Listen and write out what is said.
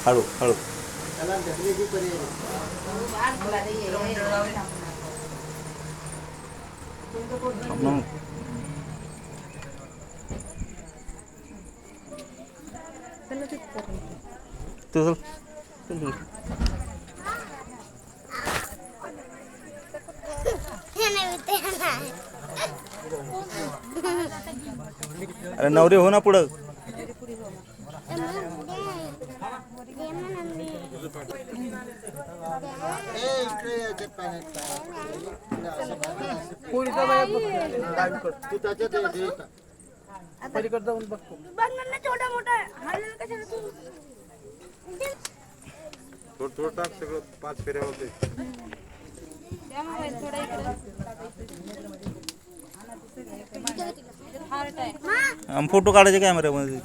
हळू हळू तुझं अरे नवरी हो ना पुढं थोडं टाक सगळं 5 फेऱ्या होते फोटो काढायचे कॅमेऱ्यामध्ये